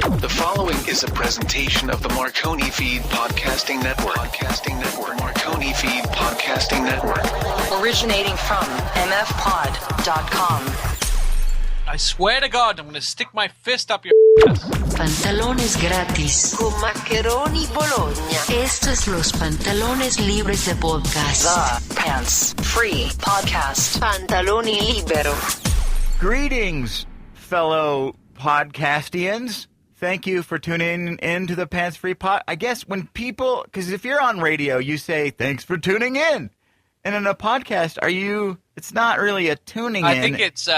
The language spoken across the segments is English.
The following is a presentation of the Marconi Feed Podcasting Network. Marconi Feed Podcasting Network. Originating from mfpod.com. I swear to God, I'm going to stick my fist up your ass. Pantalones gratis. Con Maccheroni Bologna. Esto es los pantalones libres de podcast. The Pants Free Podcast. Pantaloni libero. Greetings, fellow podcastians. Thank you for tuning in to the Pants Free Pod. I guess when people, because if you're on radio, you say, thanks for tuning in. And in a podcast, it's not really a tuning in. I think it's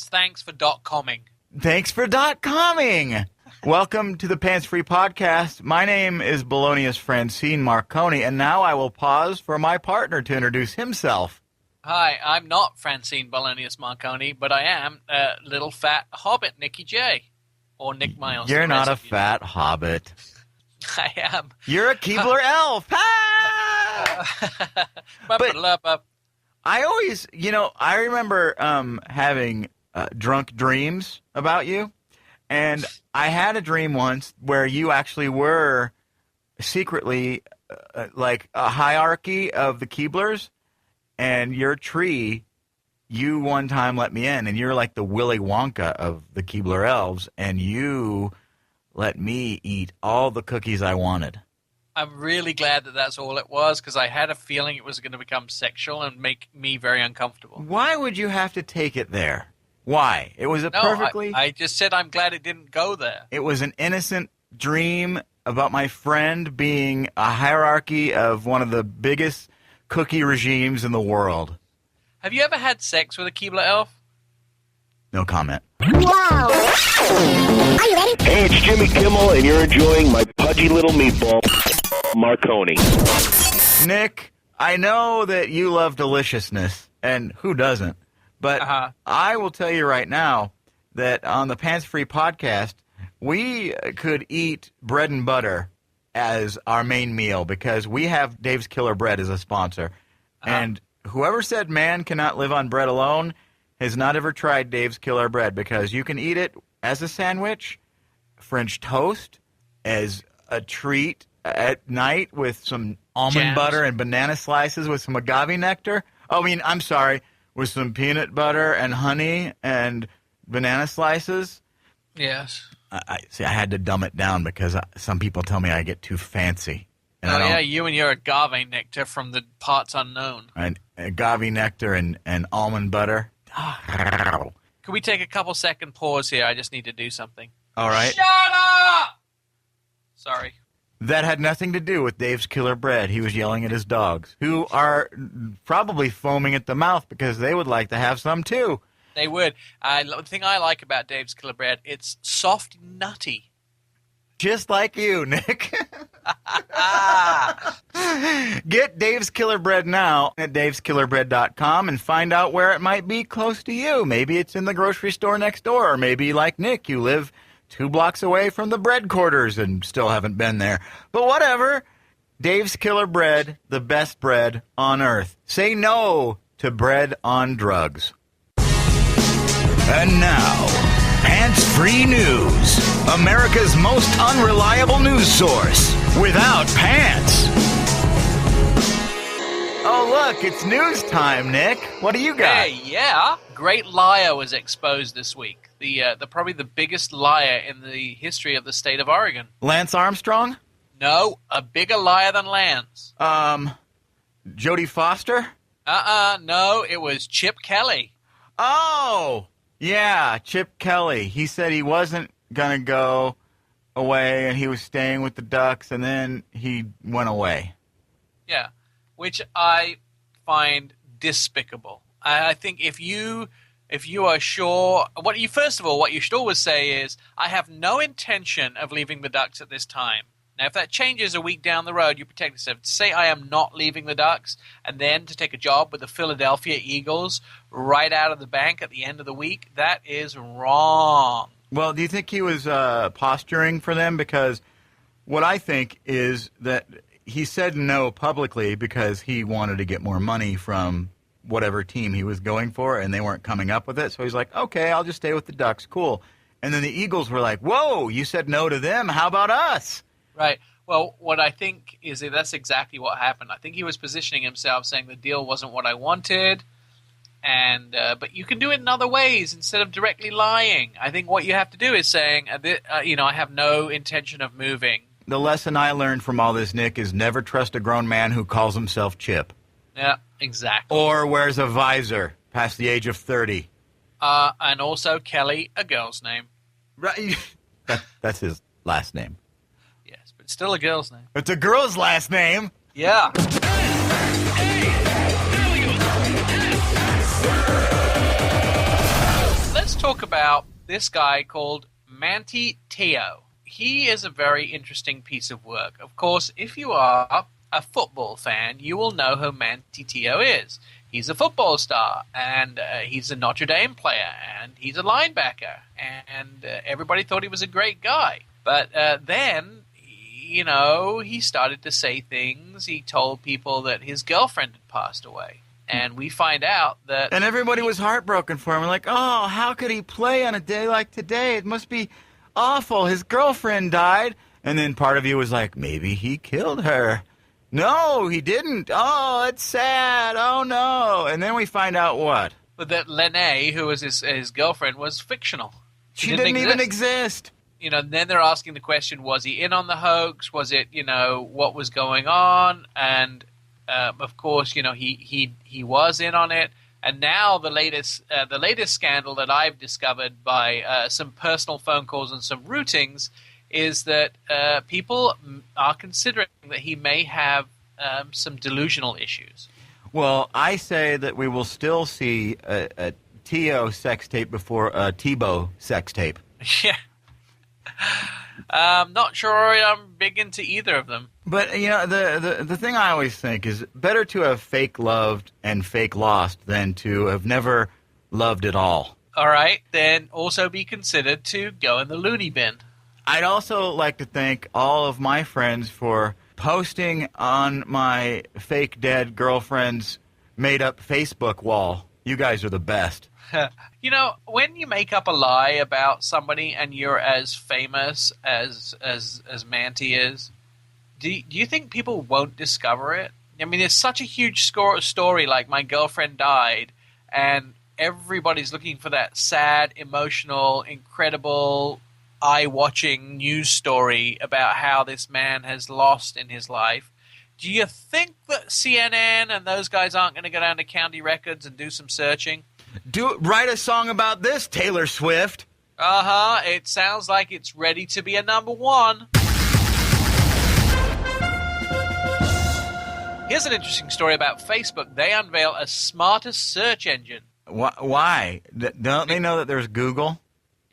thanks for .comming. Thanks for .comming. Welcome to the Pants Free Podcast. My name is Bologna's Francine Marconi, and now I will pause for my partner to introduce himself. Hi, I'm not Francine Bolognius Marconi, but I am a little fat hobbit, Nicky J. Or Nick Miles. You're not a fat hobbit. I am. You're a Keebler Elf. But I always, I remember having drunk dreams about you. And I had a dream once where you actually were secretly like a hierarchy of the Keeblers. And your tree, you one time let me in. And you're like the Willy Wonka of the Keebler Elves. And you let me eat all the cookies I wanted. I'm really glad that that's all it was, because I had a feeling it was going to become sexual and make me very uncomfortable. Why would you have to take it there? Why? It was perfectly... I just said I'm glad it didn't go there. It was an innocent dream about my friend being a hierarchy of one of the biggest cookie regimes in the world. Have you ever had sex with a Keebler Elf? No comment. Wow. Are you ready? Hey, it's Jimmy Kimmel, and you're enjoying my pudgy little meatball, Marconi. Nick, I know that you love deliciousness, and who doesn't? But I will tell you right now that on the Pants Free Podcast, we could eat bread and butter as our main meal because we have Dave's Killer Bread as a sponsor. And whoever said man cannot live on bread alone has not ever tried Dave's Killer Bread, because you can eat it as a sandwich, French toast, as a treat at night with some almond butter and banana slices with some agave nectar. With some peanut butter and honey and banana slices. Yes. I had to dumb it down because some people tell me I get too fancy. And you and your agave nectar from the parts unknown. And agave nectar and almond butter. Can we take a couple-second pause here? I just need to do something. All right. Shut up! Sorry. That had nothing to do with Dave's Killer Bread. He was yelling at his dogs, who are probably foaming at the mouth because they would like to have some too. They would. The thing I like about Dave's Killer Bread, it's soft, nutty. Just like you, Nick. Get Dave's Killer Bread now at daveskillerbread.com and find out where it might be close to you. Maybe it's in the grocery store next door, or maybe like Nick, you live 2 blocks away from the bread quarters and still haven't been there. But whatever. Dave's Killer Bread, the best bread on earth. Say no to bread on drugs. And now, Pants-Free News. America's most unreliable news source. Without pants. Oh, look, it's news time, Nick. What do you got? Hey, yeah. Great liar was exposed this week. The probably the biggest liar in the history of the state of Oregon. Lance Armstrong? No, a bigger liar than Lance. Jodie Foster? No, it was Chip Kelly. Oh, yeah, Chip Kelly. He said he wasn't going to go away and he was staying with the Ducks, and then he went away. Yeah, which I find despicable. I think if you are sure, what you should always say is, I have no intention of leaving the Ducks at this time. Now, if that changes a week down the road, you protect yourself. To say I am not leaving the Ducks and then to take a job with the Philadelphia Eagles right out of the bank at the end of the week, that is wrong. Well, do you think he was posturing for them? Because what I think is that he said no publicly because he wanted to get more money from whatever team he was going for, and they weren't coming up with it. So he's like, okay, I'll just stay with the Ducks. Cool. And then the Eagles were like, whoa, you said no to them. How about us? Right. Well, what I think is that's exactly what happened. I think he was positioning himself, saying the deal wasn't what I wanted, and but you can do it in other ways instead of directly lying. I think what you have to do is saying, I have no intention of moving. The lesson I learned from all this, Nick, is never trust a grown man who calls himself Chip. Yeah, exactly. Or wears a visor past the age of 30. And also Kelly, a girl's name. Right. That's his last name. Yes, but still a girl's name. It's a girl's last name. Yeah. Let's talk about this guy called Manti Te'o. He is a very interesting piece of work. Of course, if you are a football fan, you will know who Manti Te'o is. He's a football star, and he's a Notre Dame player, and he's a linebacker, and everybody thought he was a great guy. But then, he started to say things. He told people that his girlfriend had passed away. And we find out that... And everybody was heartbroken for him. Like, oh, how could he play on a day like today? It must be awful. His girlfriend died. And then part of you was like, maybe he killed her. No, he didn't. Oh, it's sad. Oh, no. And then we find out what? But that Lene, who was his girlfriend, was fictional. She didn't even exist. Then they're asking the question, was he in on the hoax? Was it, what was going on? And, of course, he was in on it. And now the latest scandal that I've discovered by some personal phone calls and some routings is that people are considering that he may have some delusional issues. Well, I say that we will still see a Te'o sex tape before a Tebow sex tape. Yeah. I'm not sure I'm big into either of them. But, the thing I always think is better to have fake loved and fake lost than to have never loved at all. All right. Then also be considered to go in the loony bin. I'd also like to thank all of my friends for posting on my fake dead girlfriend's made-up Facebook wall. You guys are the best. When you make up a lie about somebody and you're as famous as Manti is, do you think people won't discover it? I mean, there's such a huge story like my girlfriend died, and everybody's looking for that sad, emotional, incredible, eye-watching news story about how this man has lost in his life. Do you think that CNN and those guys aren't going to go down to county records and do some searching? Write a song about this, Taylor Swift. Uh-huh. It sounds like it's ready to be a number one. Here's an interesting story about Facebook. They unveil a smarter search engine. Why? Don't they know that there's Google?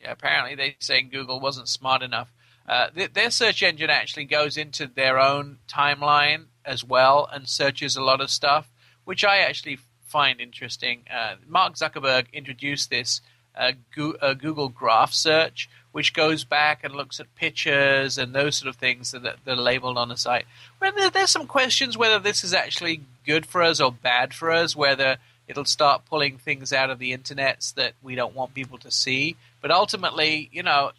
Yeah, apparently they say Google wasn't smart enough. Their search engine actually goes into their own timeline as well and searches a lot of stuff, which I actually find interesting. Mark Zuckerberg introduced this Google Graph search, which goes back and looks at pictures and those sort of things that are labeled on the site. Well, there's some questions whether this is actually good for us or bad for us, whether it'll start pulling things out of the internets that we don't want people to see. But ultimately,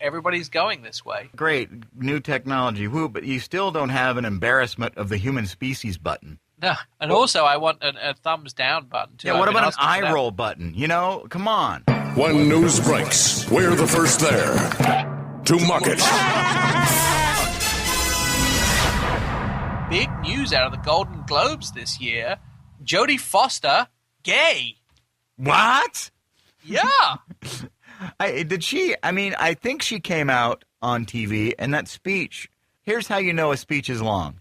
everybody's going this way. Great, new technology, woo, but you still don't have an embarrassment of the human species button. No, and also I want a thumbs down button, too. Yeah, what about an eye roll button? Come on. When news breaks, we're the first there to mock it. Big news out of the Golden Globes this year. Jodie Foster, gay. What? Yeah. Did she? I mean, I think she came out on TV, and that speech, here's how you know a speech is long.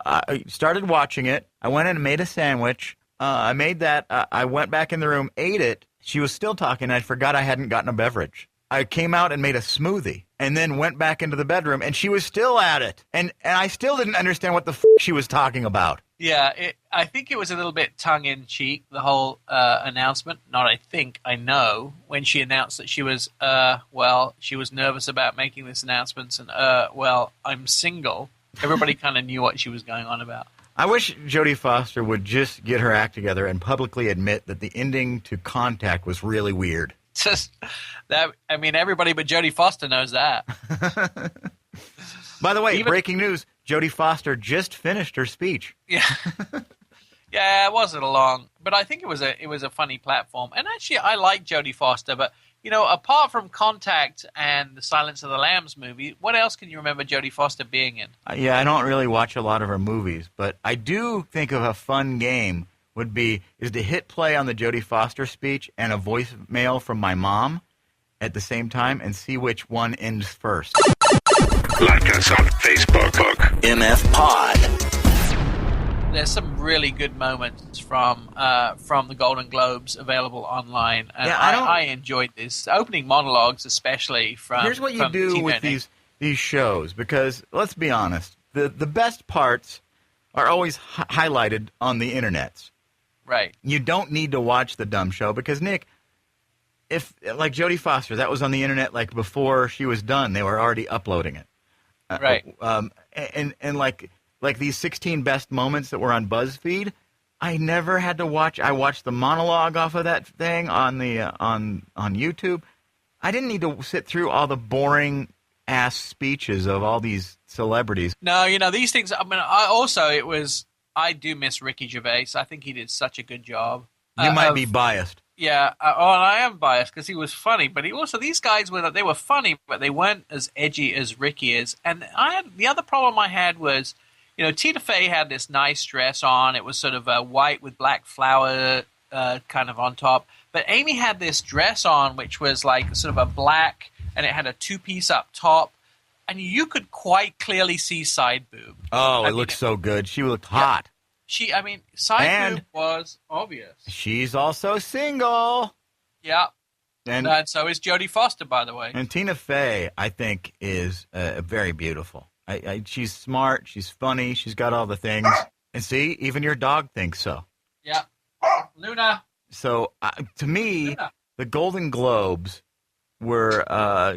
I started watching it. I went in and made a sandwich. I made that. I went back in the room, ate it. She was still talking. I forgot I hadn't gotten a beverage. I came out and made a smoothie and then went back into the bedroom, and she was still at it. And I still didn't understand what the she was talking about. Yeah, I think it was a little bit tongue-in-cheek, the whole announcement. Not I think, I know. When she announced that she was, she was nervous about making this announcement and, I'm single. Everybody kind of knew what she was going on about. I wish Jodie Foster would just get her act together and publicly admit that the ending to Contact was really weird. Just that. I mean, everybody but Jodie Foster knows that. By the way, breaking news: Jodie Foster just finished her speech. Yeah. Yeah, it wasn't long, but I think it was a funny platform. And actually, I like Jodie Foster, but apart from Contact and the Silence of the Lambs movie, what else can you remember Jodie Foster being in? Yeah, I don't really watch a lot of her movies, but I do think of a fun game is to hit play on the Jodie Foster speech and a voicemail from my mom at the same time and see which one ends first. Like us on Facebook, MF Pod. There's some really good moments from the Golden Globes available online, and yeah, I enjoyed this opening monologues, especially from. Here's what you do with these shows, because let's be honest, the best parts are always highlighted on the internets. Right. You don't need to watch the dumb show because Nick, if like Jodie Foster, that was on the internet like before she was done, they were already uploading it. Right. And like these 16 best moments that were on BuzzFeed, I never had to watch. I watched the monologue off of that thing on the on YouTube. I didn't need to sit through all the boring ass speeches of all these celebrities. No, these things. I mean, I do miss Ricky Gervais. I think he did such a good job. You might be biased. Yeah, I am biased because he was funny, but these guys they were funny, but they weren't as edgy as Ricky is. And the other problem I had was. Tina Fey had this nice dress on. It was sort of white with black flower kind of on top. But Amy had this dress on, which was like sort of a black, and it had a two-piece up top. And you could quite clearly see side boob. Oh, it looked so good. She looked hot. Side boob was obvious. She's also single. Yeah. And so is Jodie Foster, by the way. And Tina Fey, I think, is very beautiful. She's smart. She's funny. She's got all the things. And see, even your dog thinks so. Yeah. Luna. So, to me, the Golden Globes were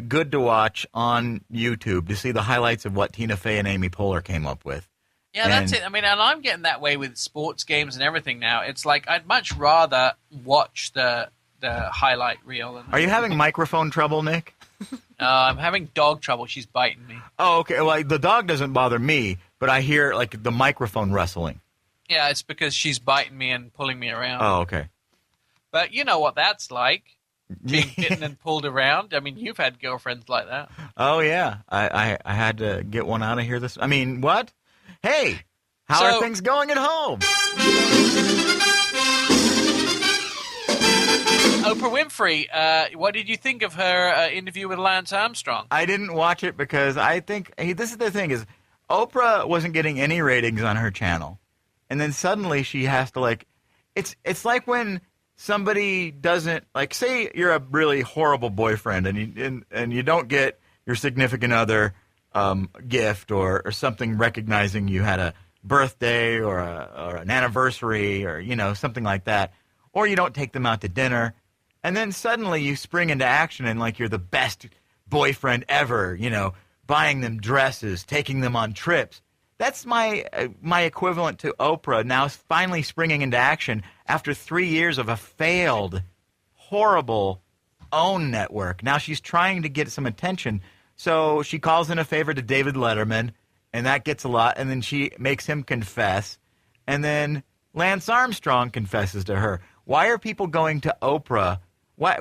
good to watch on YouTube to see the highlights of what Tina Fey and Amy Poehler came up with. Yeah, that's it. I mean, and I'm getting that way with sports games and everything now. It's like I'd much rather watch the highlight reel. Are you having microphone trouble, Nick? No, I'm having dog trouble. She's biting me. Oh, okay. Well, the dog doesn't bother me, but I hear like the microphone rustling. Yeah, it's because she's biting me and pulling me around. Oh, okay. But you know what that's like, being bitten and pulled around. I mean, you've had girlfriends like that. Oh, yeah. I had to get one out of here. What? Hey, how are things going at home? Oprah Winfrey, what did you think of her interview with Lance Armstrong? I didn't watch it because I think this is the thing is Oprah wasn't getting any ratings on her channel. And then suddenly she has to it's like when somebody doesn't say you're a really horrible boyfriend and you don't get your significant other gift or something recognizing you had a birthday or an anniversary or something like that, or you don't take them out to dinner. And then suddenly you spring into action and you're the best boyfriend ever, buying them dresses, taking them on trips. That's my equivalent to Oprah now finally springing into action after 3 years of a failed, horrible OWN network. Now she's trying to get some attention. So she calls in a favor to David Letterman, and that gets a lot. And then she makes him confess. And then Lance Armstrong confesses to her. Why are people going to Oprah? Why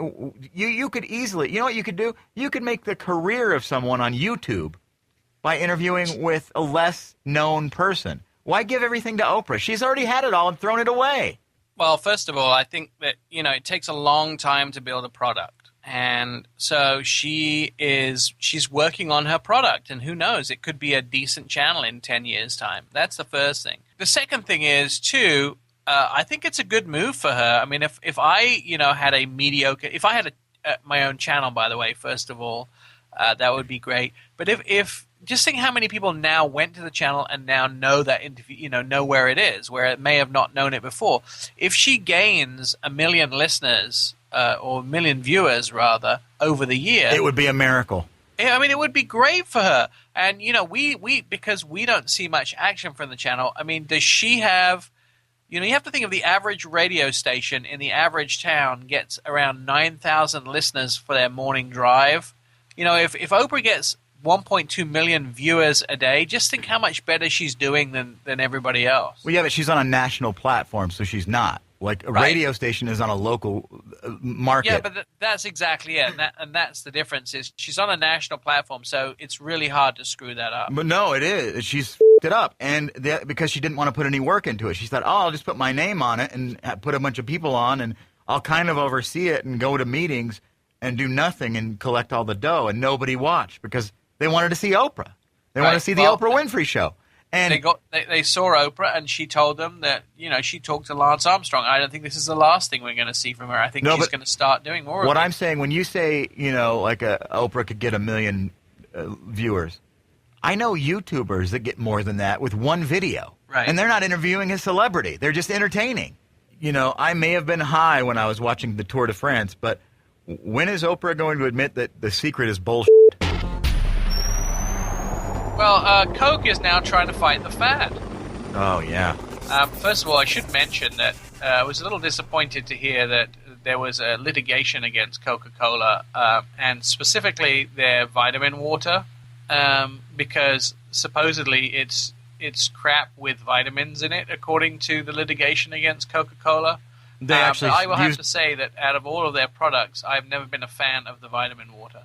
you could easily, what you could do? You could make the career of someone on YouTube by interviewing with a less known person. Why give everything to Oprah? She's already had it all and thrown it away. Well, first of all, I think that, it takes a long time to build a product. And so she's working on her product, and who knows, it could be a decent channel in 10 years' time. That's the first thing. The second thing is, too, I think it's a good move for her. I mean, if I, had a mediocre – if I had my own channel, by the way, first of all, that would be great. But if just think how many people now went to the channel and now know that interview, know where it is, where it may have not known it before. If she gains 1 million listeners or 1 million viewers, rather, over the year – it would be a miracle. I mean, it would be great for her. And, we because we don't see much action from the channel, I mean, does she have You have to think of the average radio station in the average town gets around 9,000 listeners for their morning drive. If Oprah gets 1.2 million viewers a day, just think how much better she's doing than everybody else. Well, yeah, but she's on a national platform, so she's not. Like a radio station is on a local market. Yeah, but that's exactly it, and that's the difference. Is she's on a national platform, so it's really hard to screw that up. But no, it is. She's f***ed it up, and because she didn't want to put any work into it. She said, I'll just put my name on it and put a bunch of people on, and I'll kind of oversee it and go to meetings and do nothing and collect all the dough, and nobody watched because they wanted to see Oprah. They wanted to see the Oprah Winfrey Show. And they saw Oprah, and she told them that she talked to Lance Armstrong. I don't think this is the last thing we're going to see from her. I think she's going to start doing more. What I'm saying, when you say like Oprah could get 1 million viewers, I know YouTubers that get more than that with one video, right? And they're not interviewing a celebrity; they're just entertaining. I may have been high when I was watching the Tour de France, but when is Oprah going to admit that the secret is bullshit? Well, Coke is now trying to fight the fad. Oh, yeah. First of all, I should mention that I was a little disappointed to hear that there was a litigation against Coca-Cola, and specifically their vitamin water, because supposedly it's crap with vitamins in it, according to the litigation against Coca-Cola. But I will have to say that out of all of their products, I've never been a fan of the vitamin water.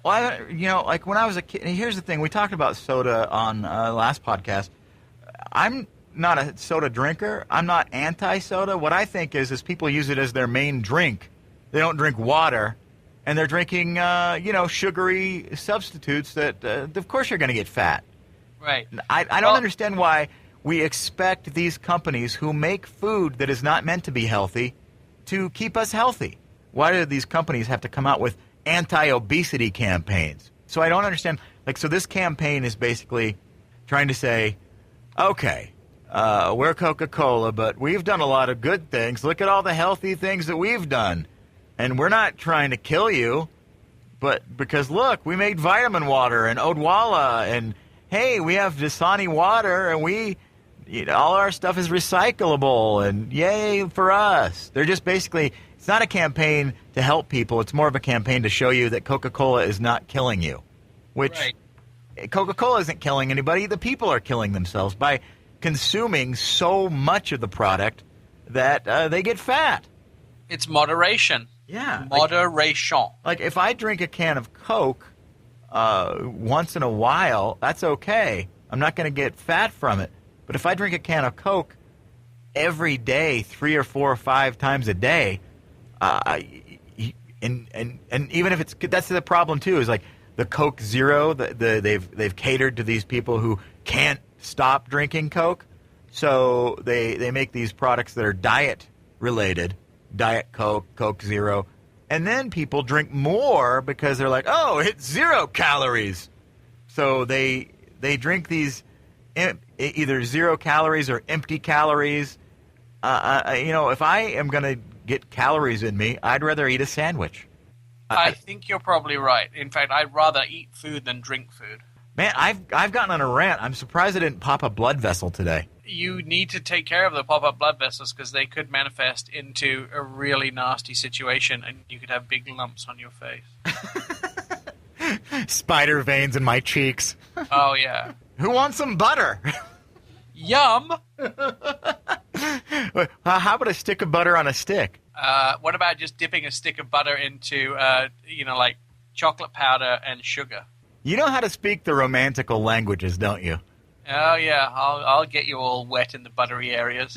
Well, like when I was a kid, here's the thing. We talked about soda on last podcast. I'm not a soda drinker. I'm not anti-soda. What I think is people use it as their main drink. They don't drink water, and they're drinking, sugary substitutes that, of course, you're going to get fat. Right. I don't understand why we expect these companies who make food that is not meant to be healthy to keep us healthy. Why do these companies have to come out with anti-obesity campaigns? So I don't understand. So this campaign is basically trying to say, okay, we're Coca-Cola, but we've done a lot of good things. Look at all the healthy things that we've done. And we're not trying to kill you, but because, look, we made vitamin water and Odwalla, and, hey, we have Dasani water, and all our stuff is recyclable, and yay for us. They're just basically... It's not a campaign to help people. It's more of a campaign to show you that Coca-Cola is not killing you, which Coca-Cola isn't killing anybody. The people are killing themselves by consuming so much of the product that they get fat. It's moderation. Yeah. Moderation. Like if I drink a can of Coke once in a while, that's okay. I'm not going to get fat from it. But if I drink a can of Coke every day, 3 or 4 or 5 times a day, and even if that's the problem too, is like the Coke Zero, they've catered to these people who can't stop drinking Coke, so they make these products that are diet related, Diet Coke, Coke Zero, and then people drink more because they're like, oh, it's 0 calories, so they drink these either 0 calories or empty calories. If I am going to get calories in me, I'd rather eat a sandwich. I think you're probably right. In fact, I'd rather eat food than drink food. Man, I've gotten on a rant. I'm surprised I didn't pop a blood vessel today. You need to take care of the pop-up blood vessels because they could manifest into a really nasty situation, and you could have big lumps on your face. Spider veins in my cheeks. Oh, yeah. Who wants some butter? Yum! How about a stick of butter on a stick? What about just dipping a stick of butter into, like chocolate powder and sugar? You know how to speak the romantical languages, don't you? Oh, yeah. I'll get you all wet in the buttery areas.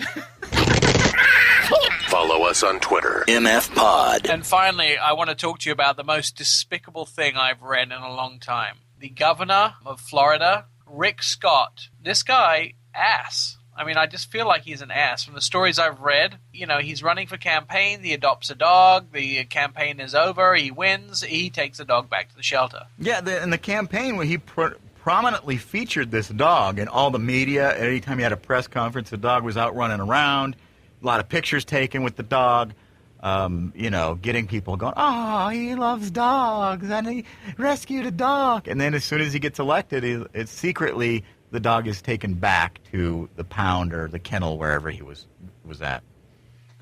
Follow us on Twitter, MF Pod. And finally, I want to talk to you about the most despicable thing I've read in a long time. The governor of Florida, Rick Scott. This guy, ass. I mean, I just feel like he's an ass. From the stories I've read, he's running for campaign, he adopts a dog, the campaign is over, he wins, he takes the dog back to the shelter. Yeah, in the campaign where he prominently featured this dog in all the media. Anytime he had a press conference, the dog was out running around. A lot of pictures taken with the dog. Getting people going, oh, he loves dogs, and he rescued a dog. And then as soon as he gets elected, it's secretly the dog is taken back to the pound or the kennel, wherever he was at.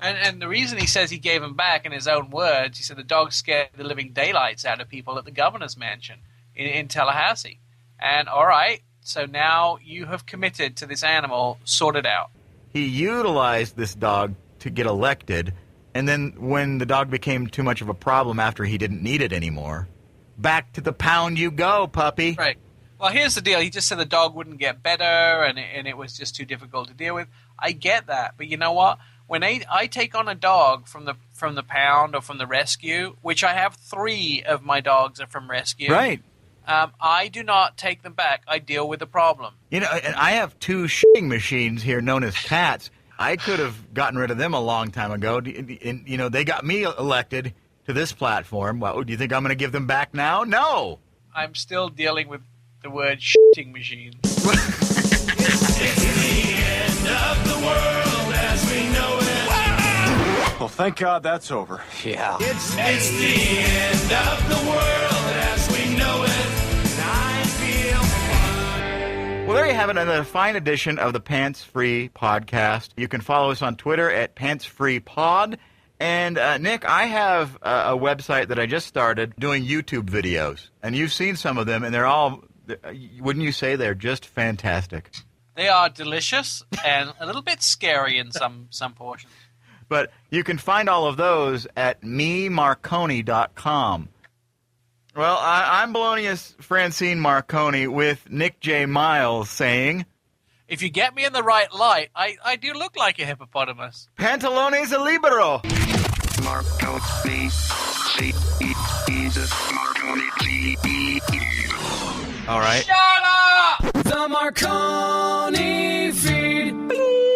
And the reason he says he gave him back, in his own words, he said the dog scared the living daylights out of people at the governor's mansion in Tallahassee. And all right, so now you have committed to this animal, sort it out. He utilized this dog to get elected, and then when the dog became too much of a problem after he didn't need it anymore, back to the pound you go, puppy. Right. Well, here's the deal. He just said the dog wouldn't get better, and it was just too difficult to deal with. I get that, but you know what? When I take on a dog from the pound or from the rescue, which I have 3 of my dogs are from rescue. Right. I do not take them back. I deal with the problem. You know, and I have 2 shitting machines here known as cats. I could have gotten rid of them a long time ago. And, you know, they got me elected to this platform. Well, do you think I'm going to give them back now? No. I'm still dealing with the word shitting machine. It's the end of the world as we know it. Well, thank God that's over. Yeah. It's the end of the world as we know it. I feel fine. Well, there you have it, another fine edition of the Pants Free Podcast. You can follow us on Twitter at PantsFreePod. And, Nick, I have a website that I just started doing YouTube videos. And you've seen some of them, and they're all, wouldn't you say they're just fantastic? They are delicious and a little bit scary in some portions. But you can find all of those at memarconi.com. Well, I'm Bolognia's Francine Marconi with Nick J. Miles saying, if you get me in the right light, I do look like a hippopotamus. Pantalones a libero. Marconi. All right. Shut up! The Marconi feed. Bing.